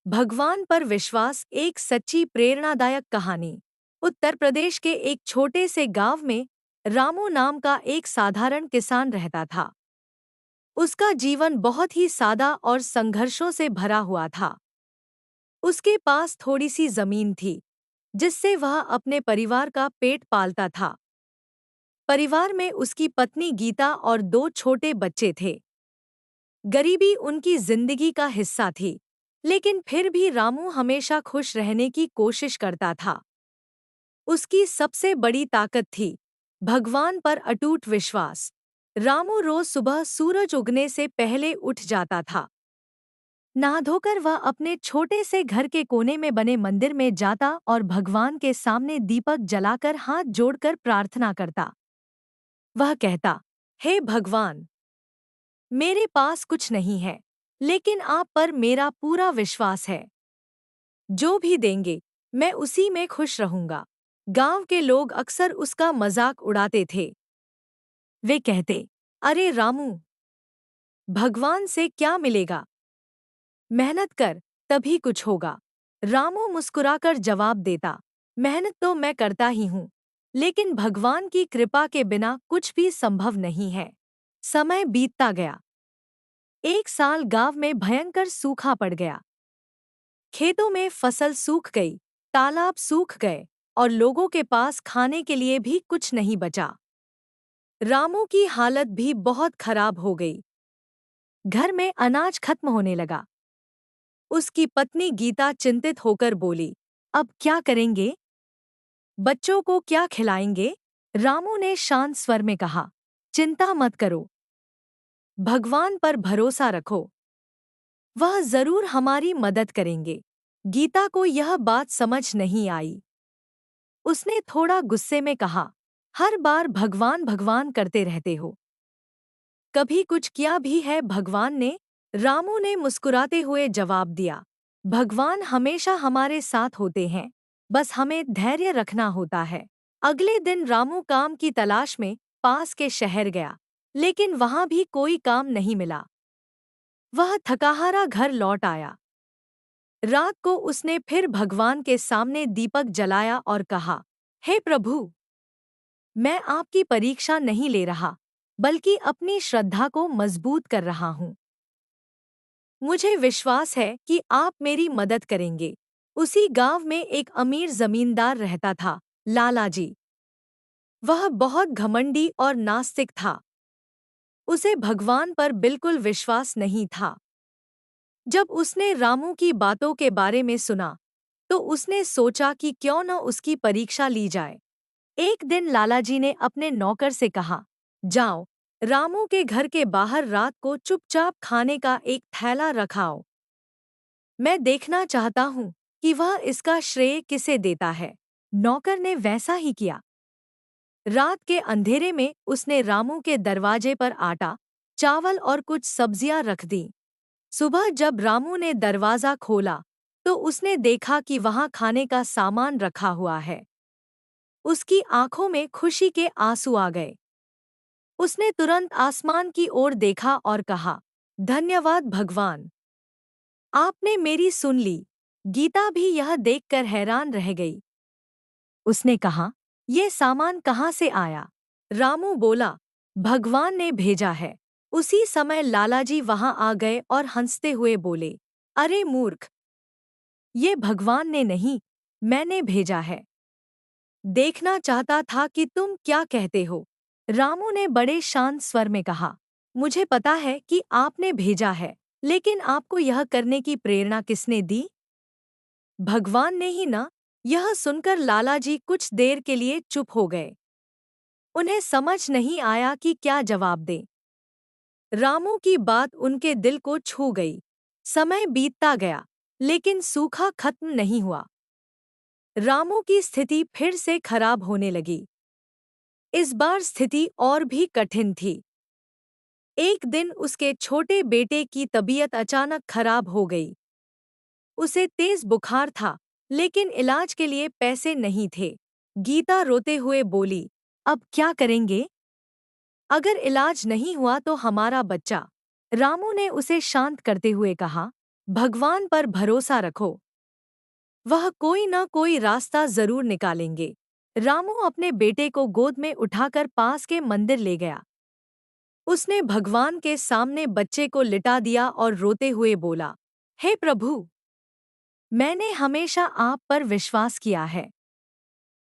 भगवान पर विश्वास एक सच्ची प्रेरणादायक कहानी। उत्तर प्रदेश के एक छोटे से गांव में रामू नाम का एक साधारण किसान रहता था। उसका जीवन बहुत ही सादा और संघर्षों से भरा हुआ था। उसके पास थोड़ी सी जमीन थी, जिससे वह अपने परिवार का पेट पालता था। परिवार में उसकी पत्नी गीता और दो छोटे बच्चे थे। गरीबी उनकी जिंदगी का हिस्सा थी, लेकिन फिर भी रामू हमेशा खुश रहने की कोशिश करता था। उसकी सबसे बड़ी ताकत थी भगवान पर अटूट विश्वास। रामू रोज सुबह सूरज उगने से पहले उठ जाता था। नहा धोकर वह अपने छोटे से घर के कोने में बने मंदिर में जाता और भगवान के सामने दीपक जलाकर हाथ जोड़कर प्रार्थना करता। वह कहता, हे भगवान, मेरे पास कुछ नहीं है, लेकिन आप पर मेरा पूरा विश्वास है। जो भी देंगे, मैं उसी में खुश रहूंगा। गांव के लोग अक्सर उसका मजाक उड़ाते थे। वे कहते, अरे रामू, भगवान से क्या मिलेगा? मेहनत कर, तभी कुछ होगा। रामू मुस्कुराकर जवाब देता, मेहनत तो मैं करता ही हूँ, लेकिन भगवान की कृपा के बिना कुछ भी संभव नहीं है। समय बीतता गया। एक साल गांव में भयंकर सूखा पड़ गया। खेतों में फसल सूख गई, तालाब सूख गए और लोगों के पास खाने के लिए भी कुछ नहीं बचा। रामू की हालत भी बहुत खराब हो गई। घर में अनाज खत्म होने लगा। उसकी पत्नी गीता चिंतित होकर बोली, अब क्या करेंगे? बच्चों को क्या खिलाएंगे? रामू ने शांत स्वर में कहा, चिंता मत करो, भगवान पर भरोसा रखो, वह जरूर हमारी मदद करेंगे। गीता को यह बात समझ नहीं आई। उसने थोड़ा गुस्से में कहा, हर बार भगवान भगवान करते रहते हो, कभी कुछ किया भी है भगवान ने? रामू ने मुस्कुराते हुए जवाब दिया, भगवान हमेशा हमारे साथ होते हैं, बस हमें धैर्य रखना होता है। अगले दिन रामू काम की तलाश में पास के शहर गया, लेकिन वहां भी कोई काम नहीं मिला। वह थकाहारा घर लौट आया। रात को उसने फिर भगवान के सामने दीपक जलाया और कहा, हे प्रभु, मैं आपकी परीक्षा नहीं ले रहा, बल्कि अपनी श्रद्धा को मजबूत कर रहा हूँ। मुझे विश्वास है कि आप मेरी मदद करेंगे। उसी गांव में एक अमीर जमींदार रहता था, लालाजी। वह बहुत घमंडी और नास्तिक था। उसे भगवान पर बिल्कुल विश्वास नहीं था। जब उसने रामू की बातों के बारे में सुना, तो उसने सोचा कि क्यों न उसकी परीक्षा ली जाए। एक दिन लालाजी ने अपने नौकर से कहा, जाओ, रामू के घर के बाहर रात को चुपचाप खाने का एक थैला रखाओ। मैं देखना चाहता हूँ कि वह इसका श्रेय किसे देता है। नौकर ने वैसा ही किया। रात के अंधेरे में उसने रामू के दरवाजे पर आटा, चावल और कुछ सब्जियां रख दी। सुबह जब रामू ने दरवाजा खोला, तो उसने देखा कि वहां खाने का सामान रखा हुआ है। उसकी आंखों में खुशी के आंसू आ गए। उसने तुरंत आसमान की ओर देखा और कहा, धन्यवाद भगवान, आपने मेरी सुन ली। गीता भी यह देखकर हैरान रह गई। उसने कहा, ये सामान कहाँ से आया? रामू बोला, भगवान ने भेजा है। उसी समय लालाजी वहां आ गए और हंसते हुए बोले, अरे मूर्ख, ये भगवान ने नहीं, मैंने भेजा है। देखना चाहता था कि तुम क्या कहते हो। रामू ने बड़े शांत स्वर में कहा, मुझे पता है कि आपने भेजा है, लेकिन आपको यह करने की प्रेरणा किसने दी? भगवान ने ही ना। यह सुनकर लालाजी कुछ देर के लिए चुप हो गए। उन्हें समझ नहीं आया कि क्या जवाब दें। रामू की बात उनके दिल को छू गई। समय बीतता गया, लेकिन सूखा खत्म नहीं हुआ। रामू की स्थिति फिर से खराब होने लगी। इस बार स्थिति और भी कठिन थी। एक दिन उसके छोटे बेटे की तबीयत अचानक खराब हो गई। उसे तेज बुखार था, लेकिन इलाज के लिए पैसे नहीं थे। गीता रोते हुए बोली, अब क्या करेंगे? अगर इलाज नहीं हुआ तो हमारा बच्चा। रामू ने उसे शांत करते हुए कहा, भगवान पर भरोसा रखो, वह कोई न कोई रास्ता जरूर निकालेंगे। रामू अपने बेटे को गोद में उठाकर पास के मंदिर ले गया। उसने भगवान के सामने बच्चे को लिटा दिया और रोते हुए बोला, हे प्रभु, मैंने हमेशा आप पर विश्वास किया है।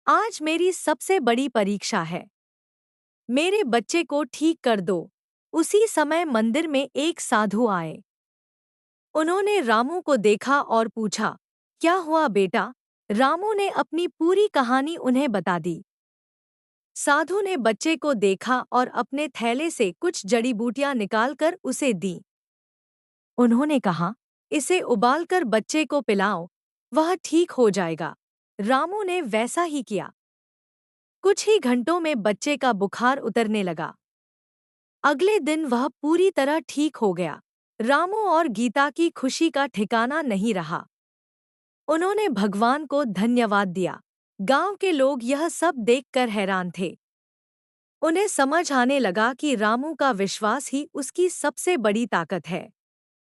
आज मेरी सबसे बड़ी परीक्षा है। मेरे बच्चे को ठीक कर दो। उसी समय मंदिर में एक साधु आए। उन्होंने रामू को देखा और पूछा, क्या हुआ बेटा? रामू ने अपनी पूरी कहानी उन्हें बता दी। साधु ने बच्चे को देखा और अपने थैले से कुछ जड़ी बूटियां निकालकर उसे दी। उन्होंने कहा, इसे उबालकर बच्चे को पिलाओ, वह ठीक हो जाएगा। रामू ने वैसा ही किया। कुछ ही घंटों में बच्चे का बुखार उतरने लगा। अगले दिन वह पूरी तरह ठीक हो गया। रामू और गीता की खुशी का ठिकाना नहीं रहा। उन्होंने भगवान को धन्यवाद दिया। गांव के लोग यह सब देखकर हैरान थे। उन्हें समझ आने लगा कि रामू का विश्वास ही उसकी सबसे बड़ी ताकत है।